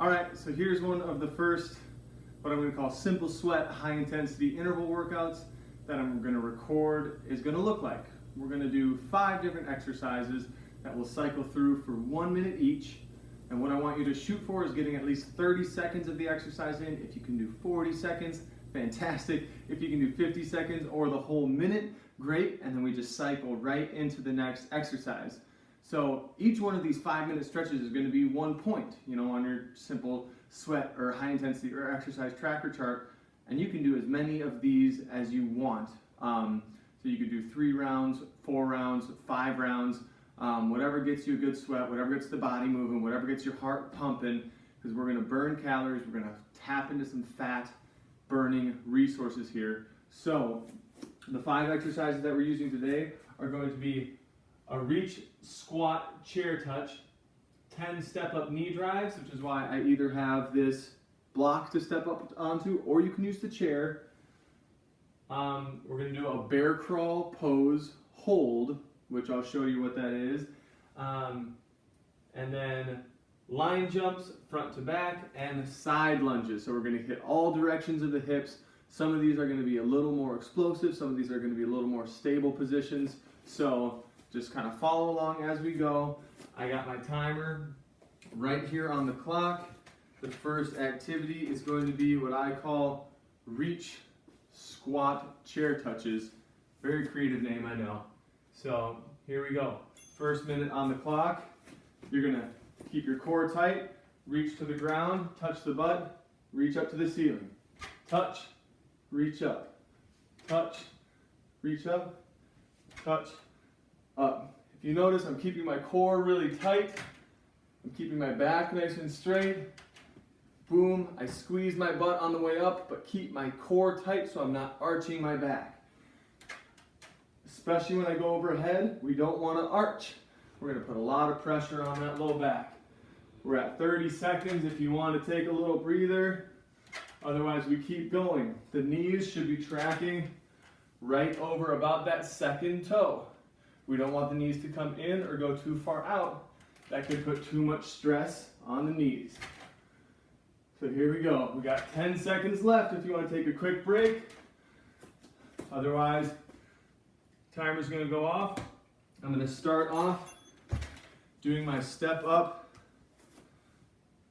All right, so here's one of the first, what I'm gonna call simple sweat, high intensity interval workouts that I'm gonna record is gonna look like. We're gonna do 5 different exercises that will cycle through for 1 minute each. And what I want you to shoot for is getting at least 30 seconds of the exercise in. If you can do 40 seconds, fantastic. If you can do 50 seconds or the whole minute, great. And then we just cycle right into the next exercise. So each one of these 5-minute stretches is going to be 1 point, on your simple sweat or high intensity or exercise tracker chart. And you can do as many of these as you want. So you could do 3 rounds, 4 rounds, 5 rounds, whatever gets you a good sweat, whatever gets the body moving, whatever gets your heart pumping, because we're going to burn calories, we're going to tap into some fat burning resources here. So the 5 exercises that we're using today are going to be a reach, squat, chair touch, 10 step-up knee drives, which is why I either have this block to step up onto, or you can use the chair. We're going to do a bear crawl pose hold, which I'll show you what that is. And then line jumps, front to back, and side lunges. So we're going to hit all directions of the hips. Some of these are going to be a little more explosive. Some of these are going to be a little more stable positions. So just kind of follow along as we go. I got my timer right here on the clock. The first activity is going to be what I call reach, squat, chair touches. Very creative name, I know. So here we go. First minute on the clock. You're going to keep your core tight, reach to the ground, touch the butt, reach up to the ceiling. Touch, reach up, touch, reach up, touch, up. If you notice, I'm keeping my core really tight. I'm keeping my back nice and straight. Boom, I squeeze my butt on the way up, but keep my core tight so I'm not arching my back. Especially when I go overhead, we don't want to arch. We're going to put a lot of pressure on that low back. We're at 30 seconds if you want to take a little breather. Otherwise, we keep going. The knees should be tracking right over about that second toe. We don't want the knees to come in or go too far out. That could put too much stress on the knees. So here we go. We got 10 seconds left if you want to take a quick break. Otherwise, timer's going to go off. I'm going to start off doing my step up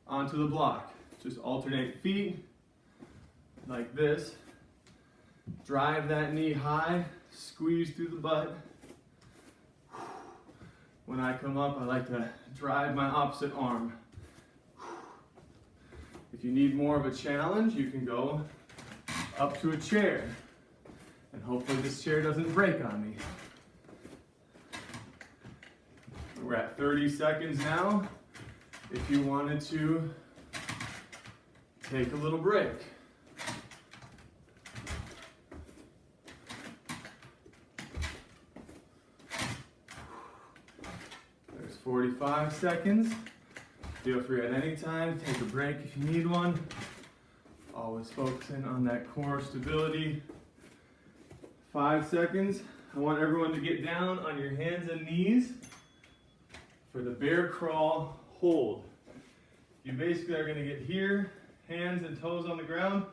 onto the block. Just alternate feet like this. Drive that knee high, squeeze through the butt. When I come up, I like to drive my opposite arm. If you need more of a challenge, you can go up to a chair. And hopefully this chair doesn't break on me. We're at 30 seconds now. If you wanted to take a little break. There's 45 seconds. Feel free at any time to take a break if you need one. Always focusing on that core stability. 5 seconds. I want everyone to get down on your hands and knees for the bear crawl hold. You basically are going to get here, hands and toes on the ground,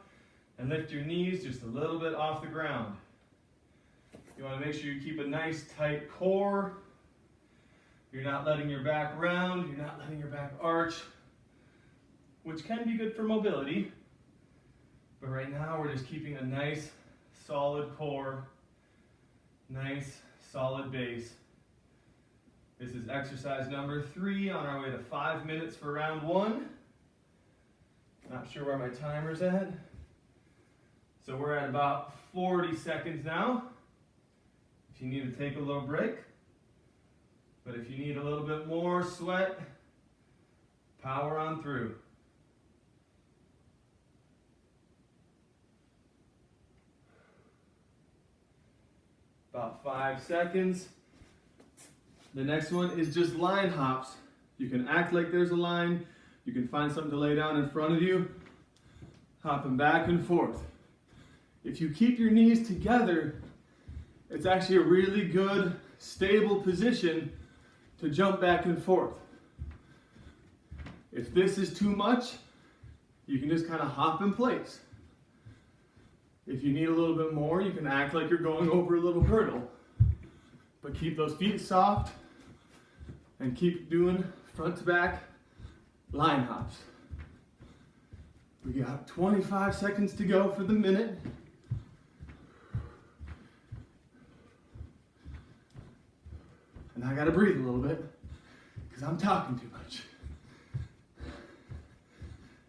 and lift your knees just a little bit off the ground. You want to make sure you keep a nice tight core. You're not letting your back round, you're not letting your back arch, which can be good for mobility. But right now we're just keeping a nice solid core, nice solid base. This is exercise number 3 on our way to 5 minutes for round 1. Not sure where my timer's at. So we're at about 40 seconds now. If you need to take a little break, but if you need a little bit more sweat, power on through. About 5 seconds. The next one is just line hops. You can act like there's a line. You can find something to lay down in front of you. Hopping back and forth. If you keep your knees together, it's actually a really good, stable position to jump back and forth. If this is too much, you can just kind of hop in place. If you need a little bit more, you can act like you're going over a little hurdle. But keep those feet soft and keep doing front to back line hops. We got 25 seconds to go for the minute. And I gotta breathe a little bit because I'm talking too much.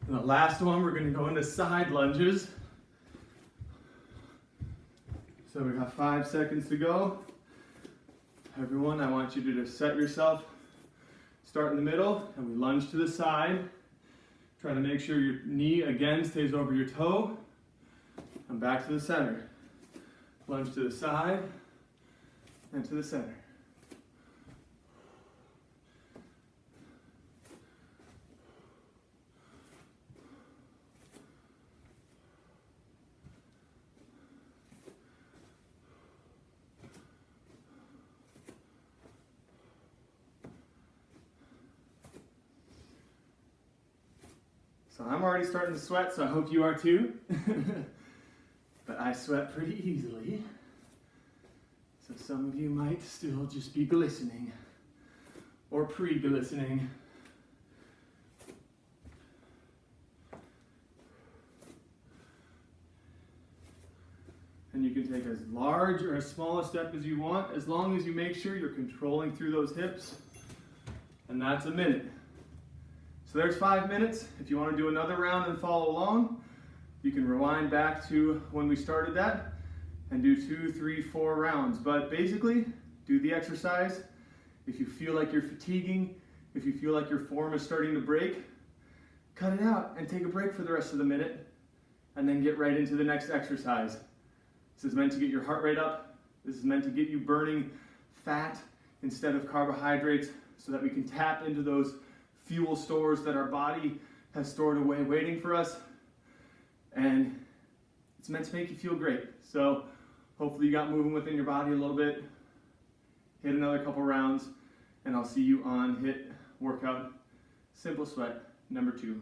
And the last one, we're gonna go into side lunges. So we got 5 seconds to go. Everyone, I want you to just set yourself, start in the middle, and we lunge to the side. Try to make sure your knee again stays over your toe. And back to the center. Lunge to the side and to the center. So I'm already starting to sweat, so I hope you are too. But I sweat pretty easily. So some of you might still just be glistening or pre-glistening. And you can take as large or as small a step as you want, as long as you make sure you're controlling through those hips. And that's a minute. So there's 5 minutes. If you want to do another round and follow along, you can rewind back to when we started that and do 2, 3, 4 rounds. But basically, do the exercise. If you feel like you're fatiguing, if you feel like your form is starting to break, cut it out and take a break for the rest of the minute and then get right into the next exercise. This is meant to get your heart rate up. This is meant to get you burning fat instead of carbohydrates so that we can tap into those fuel stores that our body has stored away waiting for us. And it's meant to make you feel great. So hopefully you got moving within your body a little bit. Hit another couple rounds, and I'll see you on HIIT workout Simple Sweat number 2.